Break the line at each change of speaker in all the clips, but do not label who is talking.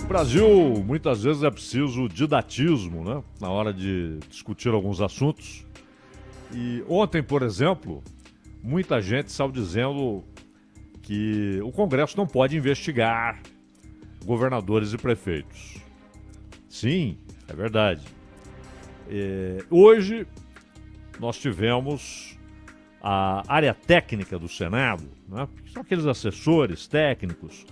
No Brasil, muitas vezes é preciso didatismo, né? Na hora de discutir alguns assuntos. E ontem, por exemplo, muita gente saiu dizendo que o Congresso não pode investigar governadores e prefeitos. Sim, é verdade. Hoje, nós tivemos a área técnica do Senado, né? São aqueles assessores técnicos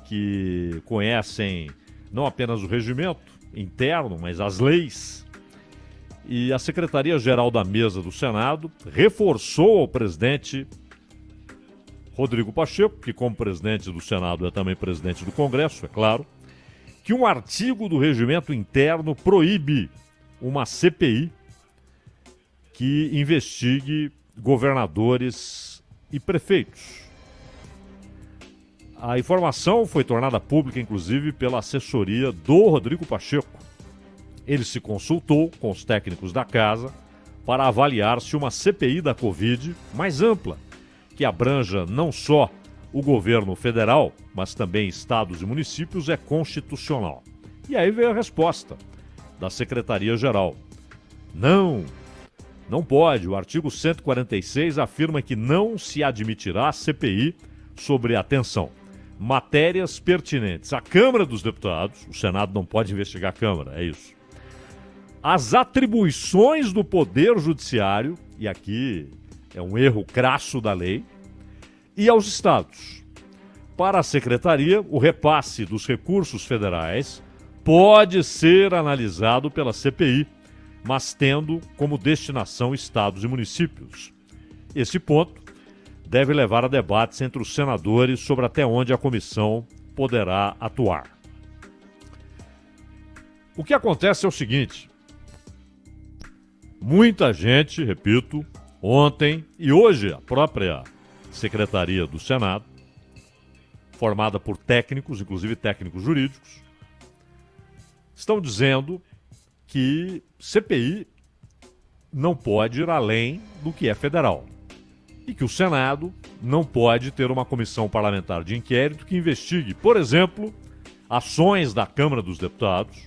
que conhecem não apenas o regimento interno, mas as leis. E a Secretaria-Geral da Mesa do Senado reforçou ao presidente Rodrigo Pacheco, que como presidente do Senado é também presidente do Congresso, é claro, que um artigo do regimento interno proíbe uma CPI que investigue governadores e prefeitos. A informação foi tornada pública, inclusive, pela assessoria do Rodrigo Pacheco. Ele se consultou com os técnicos da casa para avaliar se uma CPI da Covid mais ampla, que abranja não só o governo federal, mas também estados e municípios, é constitucional. E aí veio a resposta da Secretaria-Geral. Não pode. O artigo 146 afirma que não se admitirá CPI sobre, atenção, matérias pertinentes à Câmara dos Deputados, o Senado não pode investigar a Câmara, é isso. As atribuições do Poder Judiciário, e aqui é um erro crasso da lei, e aos estados. Para a Secretaria, o repasse dos recursos federais pode ser analisado pela CPI, mas tendo como destinação estados e municípios. Esse ponto deve levar a debates entre os senadores sobre até onde a comissão poderá atuar. O que acontece é o seguinte: muita gente, repito, ontem e hoje a própria Secretaria do Senado, formada por técnicos, inclusive técnicos jurídicos, estão dizendo que CPI não pode ir além do que é federal. E que o Senado não pode ter uma comissão parlamentar de inquérito que investigue, por exemplo, ações da Câmara dos Deputados,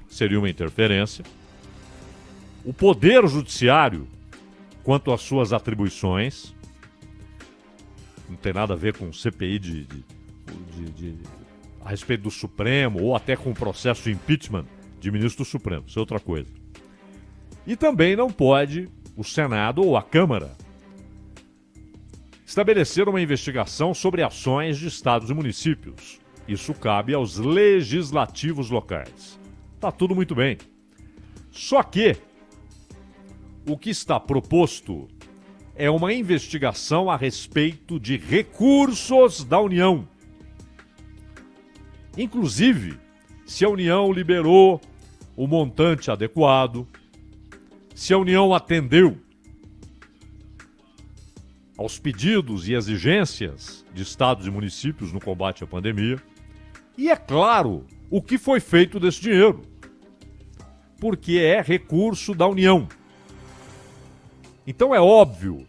seria uma interferência, o Poder Judiciário, quanto às suas atribuições, não tem nada a ver com CPI a respeito do Supremo, ou até com o processo de impeachment de ministro do Supremo, isso é outra coisa. E também não pode o Senado ou a Câmara estabelecer uma investigação sobre ações de estados e municípios. Isso cabe aos legislativos locais. Tá tudo muito bem. Só que o que está proposto é uma investigação a respeito de recursos da União. Inclusive, se a União liberou o montante adequado, se a União atendeu aos pedidos e exigências de estados e municípios no combate à pandemia. E, é claro, o que foi feito desse dinheiro. Porque é recurso da União. Então é óbvio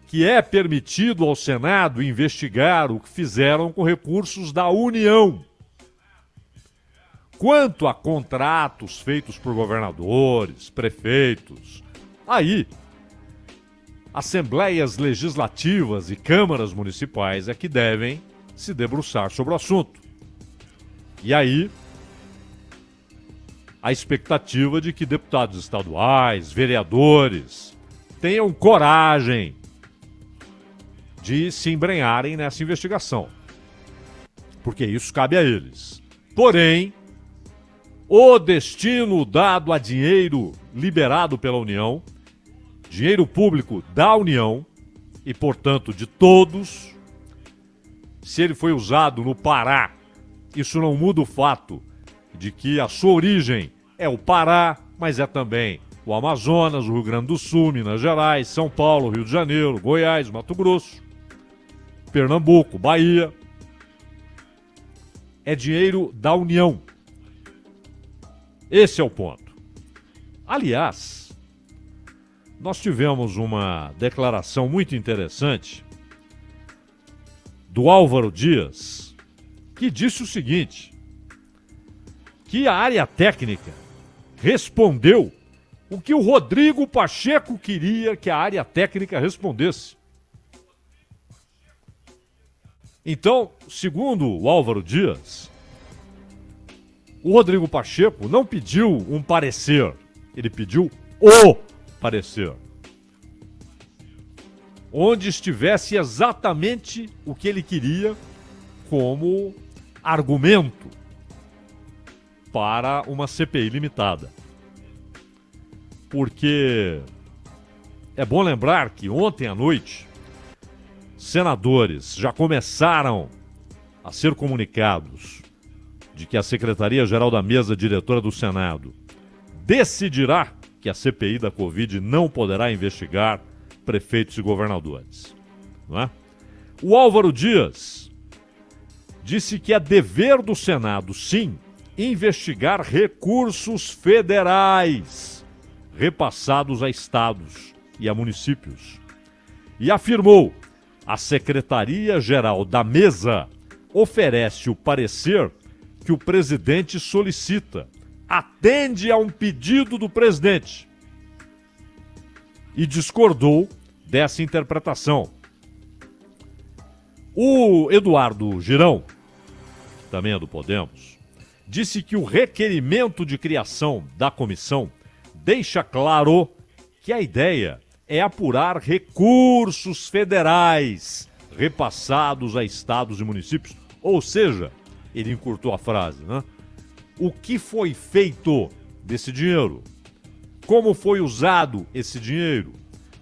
que é permitido ao Senado investigar o que fizeram com recursos da União. Quanto a contratos feitos por governadores, prefeitos, aí assembleias legislativas e câmaras municipais é que devem se debruçar sobre o assunto. E aí, a expectativa de que deputados estaduais, vereadores, tenham coragem de se embrenharem nessa investigação. Porque isso cabe a eles. Porém, o destino dado a dinheiro liberado pela União, dinheiro público da União e, portanto, de todos, se ele foi usado no Pará, isso não muda o fato de que a sua origem é o Pará, mas é também o Amazonas, o Rio Grande do Sul, Minas Gerais, São Paulo, Rio de Janeiro, Goiás, Mato Grosso, Pernambuco, Bahia. É dinheiro da União. Esse é o ponto. Aliás, nós tivemos uma declaração muito interessante do Álvaro Dias, que disse o seguinte: que a área técnica respondeu o que o Rodrigo Pacheco queria que a área técnica respondesse. Então, segundo o Álvaro Dias, o Rodrigo Pacheco não pediu um parecer, ele pediu o parecer, onde estivesse exatamente o que ele queria como argumento para uma CPI limitada. Porque é bom lembrar que ontem à noite, senadores já começaram a ser comunicados de que a Secretaria-Geral da Mesa Diretora do Senado decidirá que a CPI da Covid não poderá investigar prefeitos e governadores. Não é? O Álvaro Dias disse que é dever do Senado, sim, investigar recursos federais repassados a estados e a municípios. E afirmou: a Secretaria-Geral da Mesa oferece o parecer que o presidente solicita, atende a um pedido do presidente. E discordou dessa interpretação. O Eduardo Girão, que também é do Podemos, disse que o requerimento de criação da comissão deixa claro que a ideia é apurar recursos federais repassados a estados e municípios. Ou seja, ele encurtou a frase, né? O que foi feito desse dinheiro? Como foi usado esse dinheiro?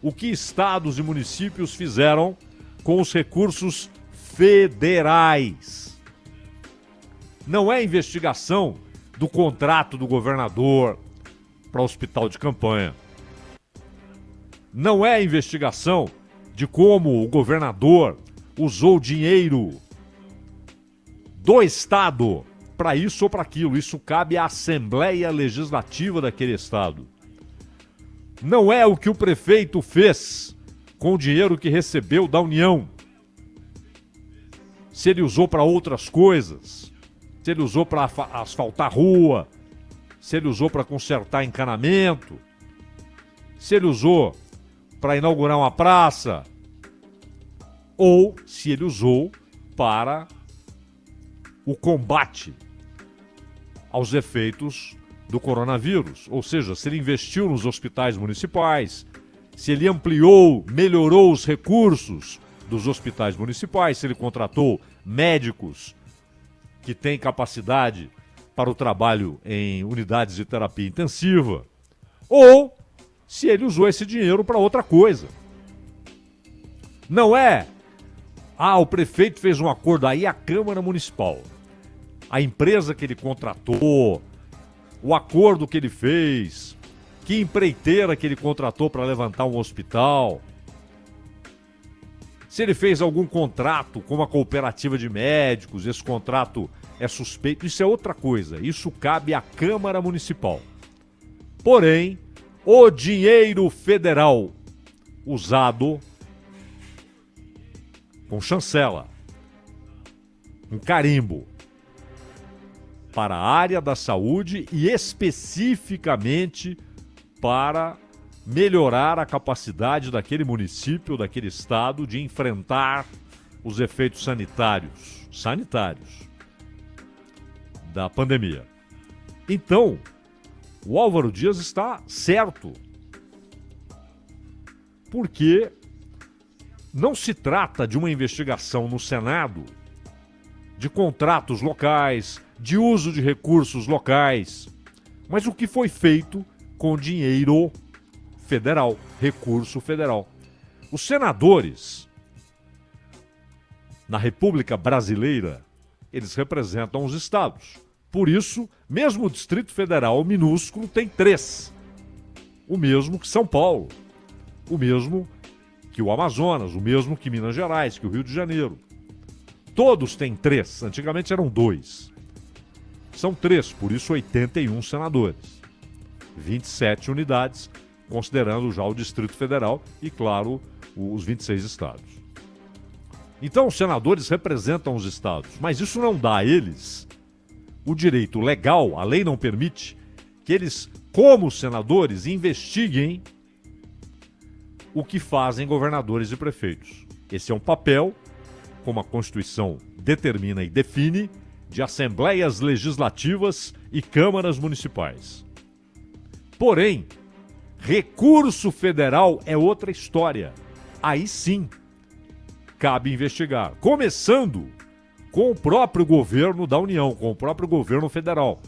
O que estados e municípios fizeram com os recursos federais? Não é investigação do contrato do governador para o hospital de campanha. Não é investigação de como o governador usou dinheiro do Estado para isso ou para aquilo. Isso cabe à Assembleia Legislativa daquele Estado. Não é o que o prefeito fez com o dinheiro que recebeu da União. Se ele usou para outras coisas, se ele usou para asfaltar rua, se ele usou para consertar encanamento, se ele usou para inaugurar uma praça, ou se ele usou para o combate aos efeitos do coronavírus. Ou seja, se ele investiu nos hospitais municipais, se ele ampliou, melhorou os recursos dos hospitais municipais, se ele contratou médicos que têm capacidade para o trabalho em unidades de terapia intensiva, ou se ele usou esse dinheiro para outra coisa. Não é, o prefeito fez um acordo, aí a Câmara Municipal, a empresa que ele contratou, o acordo que ele fez, que empreiteira que ele contratou para levantar um hospital, se ele fez algum contrato com uma cooperativa de médicos, esse contrato é suspeito, isso é outra coisa. Isso cabe à Câmara Municipal. Porém, o dinheiro federal usado com chancela, um carimbo, para a área da saúde e especificamente para melhorar a capacidade daquele município, daquele estado de enfrentar os efeitos sanitários da pandemia. Então, o Álvaro Dias está certo, porque não se trata de uma investigação no Senado de contratos locais, de uso de recursos locais, mas o que foi feito com dinheiro federal, recurso federal. Os senadores na República Brasileira, eles representam os estados. Por isso, mesmo o Distrito Federal minúsculo tem 3. O mesmo que São Paulo, o mesmo que o Amazonas, o mesmo que Minas Gerais, que o Rio de Janeiro. Todos têm 3, antigamente eram 2. São 3, por isso 81 senadores. 27 unidades, considerando já o Distrito Federal e, claro, os 26 estados. Então, os senadores representam os estados, mas isso não dá a eles o direito legal, a lei não permite que eles, como senadores, investiguem o que fazem governadores e prefeitos. Esse é um papel, como a Constituição determina e define, de assembleias legislativas e câmaras municipais. Porém, recurso federal é outra história. Aí sim, cabe investigar, começando com o próprio governo da União, com o próprio governo federal.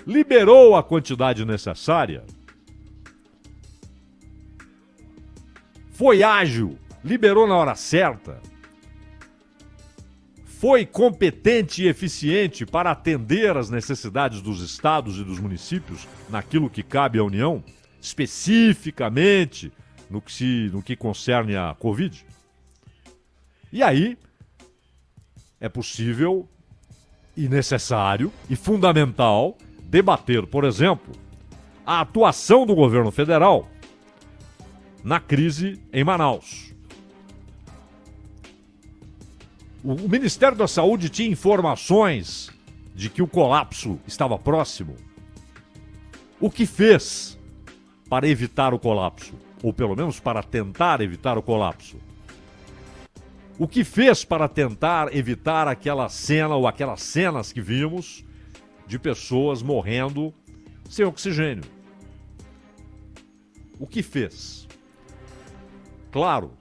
Liberou a quantidade necessária? Foi ágil? Liberou na hora certa? Foi competente e eficiente para atender às necessidades dos estados e dos municípios naquilo que cabe à União, especificamente no que concerne a Covid? E aí, é possível e necessário e fundamental debater, por exemplo, a atuação do governo federal na crise em Manaus. O Ministério da Saúde tinha informações de que o colapso estava próximo. O que fez para evitar o colapso? Ou pelo menos para tentar evitar o colapso? O que fez para tentar evitar aquela cena ou aquelas cenas que vimos de pessoas morrendo sem oxigênio? O que fez? Claro,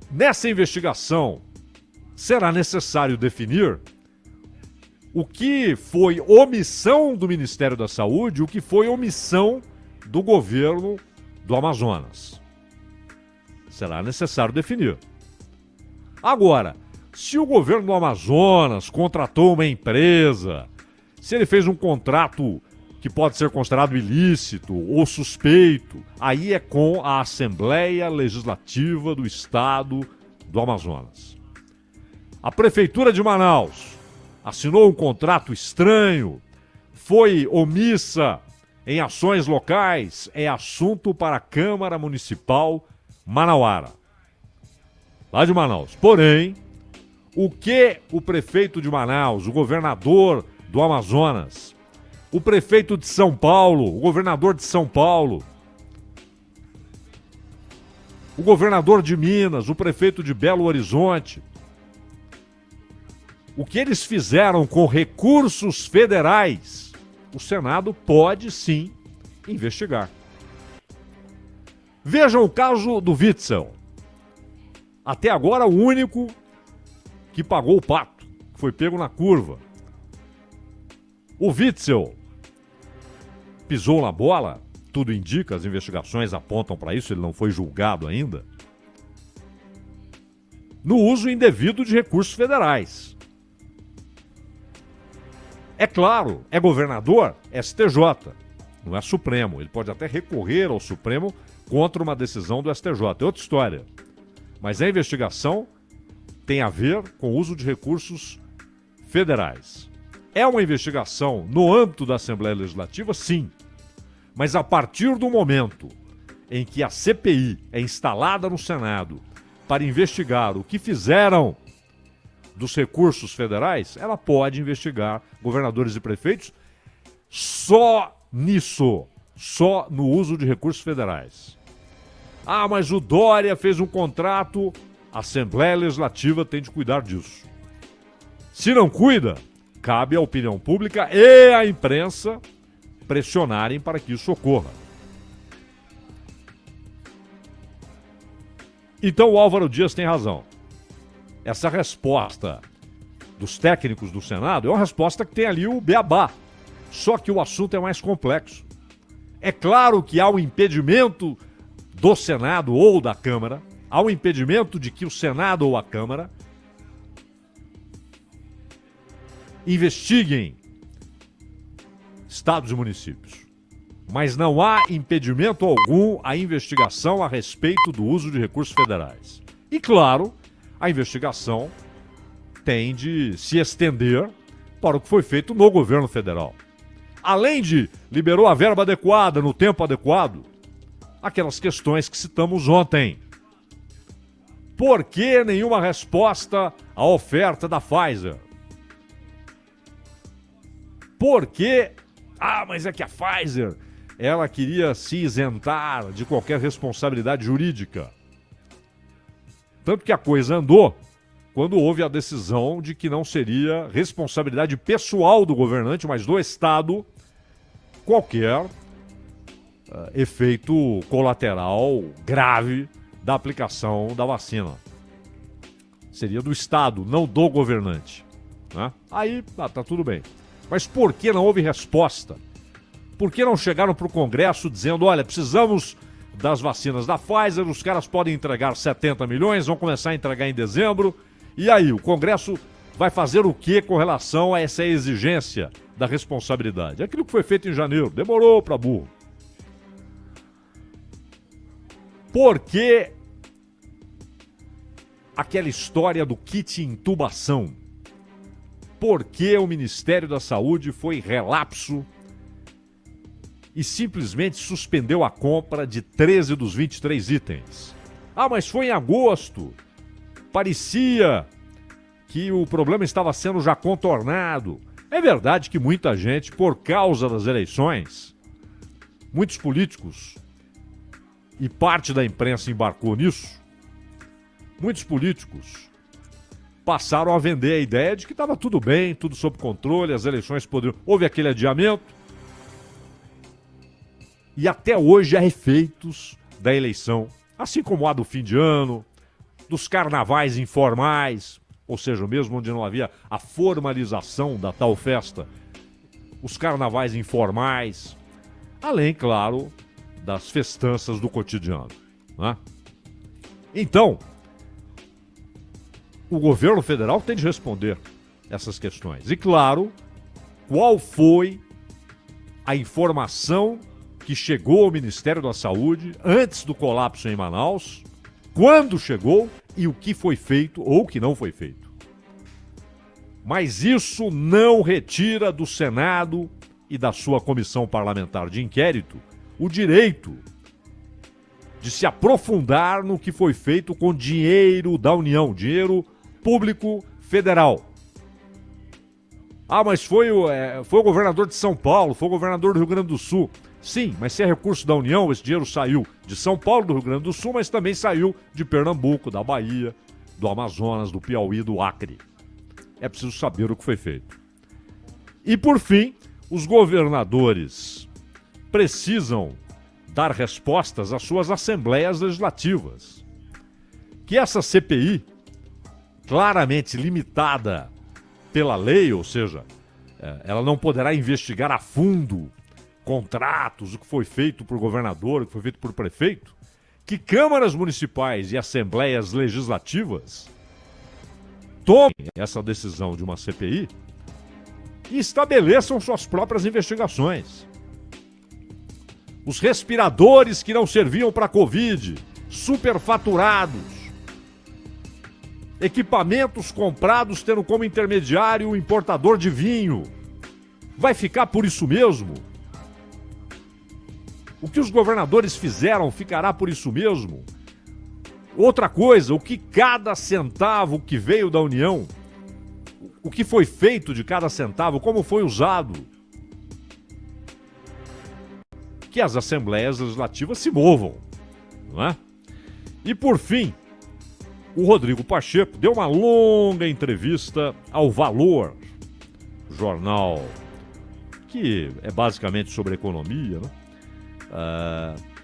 nessa investigação será necessário definir o que foi omissão do Ministério da Saúde, o que foi omissão do governo do Amazonas. Será necessário definir. Agora, se o governo do Amazonas contratou uma empresa, se ele fez um contrato que pode ser considerado ilícito ou suspeito, aí é com a Assembleia Legislativa do Estado do Amazonas. A Prefeitura de Manaus assinou um contrato estranho, foi omissa em ações locais, é assunto para a Câmara Municipal Manauara, lá de Manaus. Porém, o que o prefeito de Manaus, o governador do Amazonas, o prefeito de São Paulo, o governador de São Paulo, o governador de Minas, o prefeito de Belo Horizonte, o que eles fizeram com recursos federais, o Senado pode sim investigar. Vejam o caso do Witzel. Até agora o único que pagou o pato, que foi pego na curva. O Witzel pisou na bola, tudo indica, as investigações apontam para isso, ele não foi julgado ainda, no uso indevido de recursos federais. É claro, é governador, STJ, não é Supremo. Ele pode até recorrer ao Supremo contra uma decisão do STJ, é outra história. Mas a investigação tem a ver com o uso de recursos federais. É uma investigação no âmbito da Assembleia Legislativa, sim. Mas a partir do momento em que a CPI é instalada no Senado para investigar o que fizeram dos recursos federais, ela pode investigar governadores e prefeitos só nisso, só no uso de recursos federais. Ah, mas o Dória fez um contrato, a Assembleia Legislativa tem de cuidar disso. Se não cuida, cabe à opinião pública e à imprensa pressionarem para que isso ocorra. Então o Álvaro Dias tem razão. Essa resposta dos técnicos do Senado é uma resposta que tem ali o beabá. Só que o assunto é mais complexo. É claro que há um impedimento do Senado ou da Câmara, há um impedimento de que o Senado ou a Câmara investiguem estados e municípios. Mas não há impedimento algum à investigação a respeito do uso de recursos federais. E claro, a investigação tem de se estender para o que foi feito no governo federal. Além de liberou a verba adequada, no tempo adequado, aquelas questões que citamos ontem. Por que nenhuma resposta à oferta da Pfizer? Porque, mas é que a Pfizer, ela queria se isentar de qualquer responsabilidade jurídica. Tanto que a coisa andou quando houve a decisão de que não seria responsabilidade pessoal do governante, mas do Estado, qualquer efeito colateral grave da aplicação da vacina. Seria do Estado, não do governante. Né? Aí, tá tudo bem. Mas por que não houve resposta? Por que não chegaram para o Congresso dizendo, olha, precisamos das vacinas da Pfizer, os caras podem entregar 70 milhões, vão começar a entregar em dezembro, e aí, o Congresso vai fazer o que com relação a essa exigência da responsabilidade? Aquilo que foi feito em janeiro, demorou para burro. Por que aquela história do kit intubação? Por que o Ministério da Saúde foi relapso e simplesmente suspendeu a compra de 13 dos 23 itens? Mas foi em agosto. Parecia que o problema estava sendo já contornado. É verdade que muita gente, por causa das eleições, muitos políticos, e parte da imprensa embarcou nisso, muitos políticos passaram a vender a ideia de que estava tudo bem, tudo sob controle, as eleições poderiam... Houve aquele adiamento. E até hoje há efeitos da eleição, assim como há do fim de ano, dos carnavais informais, ou seja, mesmo onde não havia a formalização da tal festa, os carnavais informais, além, claro, das festanças do cotidiano. Né? Então, o governo federal tem de responder essas questões. E, claro, qual foi a informação que chegou ao Ministério da Saúde antes do colapso em Manaus, quando chegou e o que foi feito ou o que não foi feito. Mas isso não retira do Senado e da sua comissão parlamentar de inquérito o direito de se aprofundar no que foi feito com dinheiro da União, dinheiro público federal. Mas foi o governador de São Paulo, foi o governador do Rio Grande do Sul. Sim, mas se é recurso da União, esse dinheiro saiu de São Paulo, do Rio Grande do Sul, mas também saiu de Pernambuco, da Bahia, do Amazonas, do Piauí, do Acre. É preciso saber o que foi feito. E, por fim, os governadores precisam dar respostas às suas assembleias legislativas. Que essa CPI, claramente limitada pela lei, ou seja, ela não poderá investigar a fundo contratos, o que foi feito por governador, o que foi feito por prefeito, que câmaras municipais e assembleias legislativas tomem essa decisão de uma CPI e estabeleçam suas próprias investigações. Os respiradores que não serviam para a Covid, superfaturados, equipamentos comprados tendo como intermediário o importador de vinho, vai ficar por isso mesmo? O que os governadores fizeram ficará por isso mesmo? Outra coisa, o que cada centavo que veio da União, o que foi feito de cada centavo, como foi usado? Que as assembleias legislativas se movam, não é? E por fim, o Rodrigo Pacheco deu uma longa entrevista ao Valor, jornal que é basicamente sobre economia, né?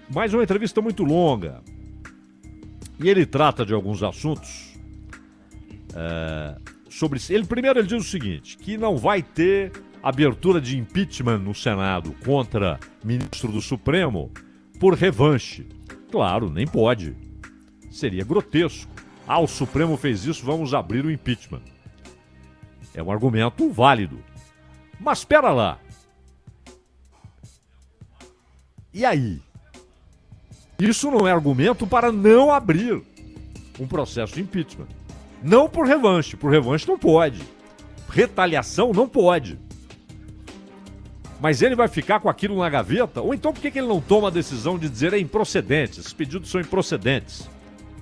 Mas uma entrevista muito longa. E ele trata de alguns assuntos sobre... Primeiro ele diz o seguinte, que não vai ter abertura de impeachment no Senado contra ministro do Supremo por revanche. Claro, nem pode. Seria grotesco. O Supremo fez isso, vamos abrir o impeachment. É um argumento válido. Mas espera lá. E aí? Isso não é argumento para não abrir um processo de impeachment. Não por revanche. Por revanche não pode. Retaliação não pode. Mas ele vai ficar com aquilo na gaveta? Ou então por que ele não toma a decisão de dizer é improcedente, esses pedidos são improcedentes?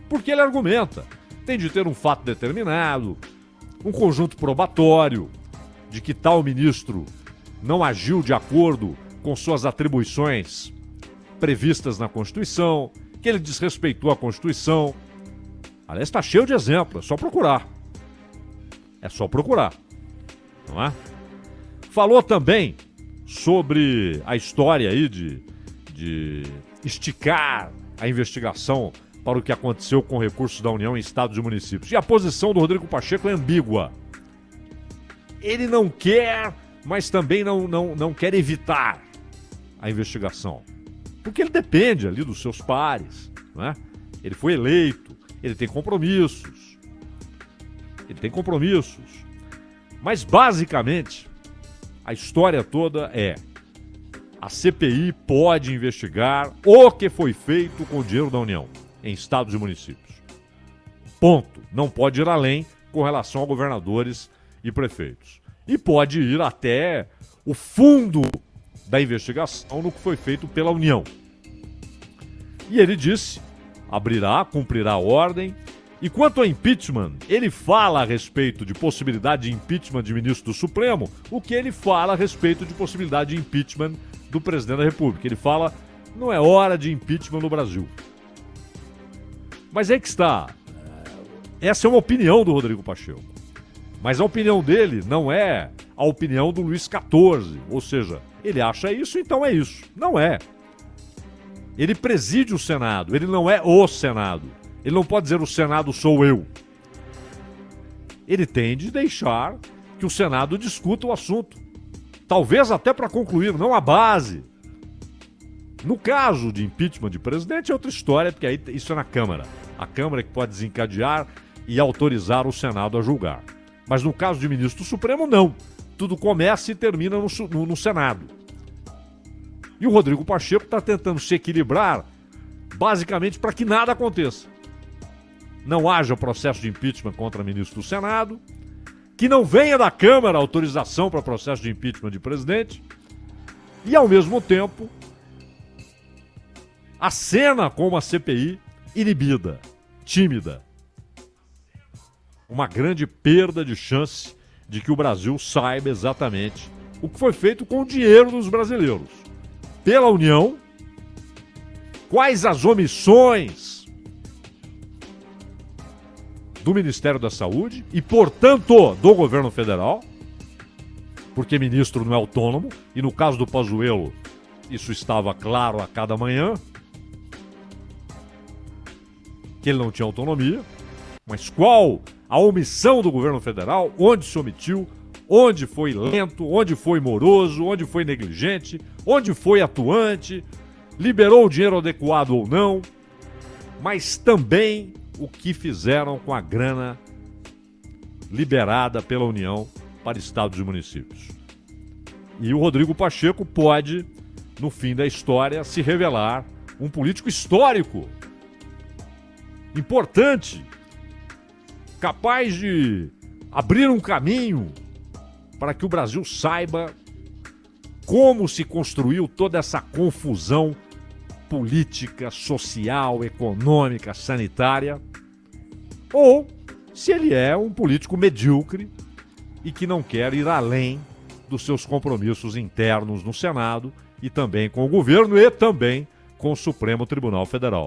Porque ele argumenta. Tem de ter um fato determinado, um conjunto probatório de que tal ministro não agiu de acordo com suas atribuições previstas na Constituição, que ele desrespeitou a Constituição. Aliás, está cheio de exemplos, é só procurar. É só procurar, não é? Falou também sobre a história aí de esticar a investigação para o que aconteceu com recursos da União em estados e municípios. E a posição do Rodrigo Pacheco é ambígua. Ele não quer, mas também não quer evitar a investigação. Porque ele depende ali dos seus pares, não é? Ele foi eleito, ele tem compromissos. Mas, basicamente, a história toda é: a CPI pode investigar o que foi feito com o dinheiro da União em estados e municípios. Ponto. Não pode ir além com relação a governadores e prefeitos. E pode ir até o fundo da investigação no que foi feito pela União. E ele disse, cumprirá a ordem. E quanto ao impeachment, ele fala a respeito de possibilidade de impeachment de ministro do Supremo, o que ele fala a respeito de possibilidade de impeachment do presidente da República. Ele fala, não é hora de impeachment no Brasil. Mas é que está. Essa é uma opinião do Rodrigo Pacheco. Mas a opinião dele não é a opinião do Luiz XIV. Ou seja, ele acha isso, então é isso. Não é. Ele preside o Senado, ele não é o Senado. Ele não pode dizer o Senado sou eu. Ele tem de deixar que o Senado discuta o assunto. Talvez até para concluir, não a base. No caso de impeachment de presidente é outra história, porque aí isso é na Câmara. A Câmara é que pode desencadear e autorizar o Senado a julgar. Mas no caso de ministro do Supremo, não. Tudo começa e termina no Senado. E o Rodrigo Pacheco está tentando se equilibrar basicamente para que nada aconteça. Não haja processo de impeachment contra ministro do Senado, que não venha da Câmara autorização para processo de impeachment de presidente, e ao mesmo tempo acena com uma CPI inibida, tímida. Uma grande perda de chance de que o Brasil saiba exatamente o que foi feito com o dinheiro dos brasileiros. Pela União, quais as omissões do Ministério da Saúde e, portanto, do governo federal, porque ministro não é autônomo, e no caso do Pazuello, isso estava claro a cada manhã, que ele não tinha autonomia, mas qual a omissão do governo federal, onde se omitiu, onde foi lento, onde foi moroso, onde foi negligente, onde foi atuante, liberou o dinheiro adequado ou não, mas também o que fizeram com a grana liberada pela União para estados e municípios. E o Rodrigo Pacheco pode, no fim da história, se revelar um político histórico, importante, capaz de abrir um caminho para que o Brasil saiba como se construiu toda essa confusão política, social, econômica, sanitária, ou se ele é um político medíocre e que não quer ir além dos seus compromissos internos no Senado e também com o governo e também com o Supremo Tribunal Federal.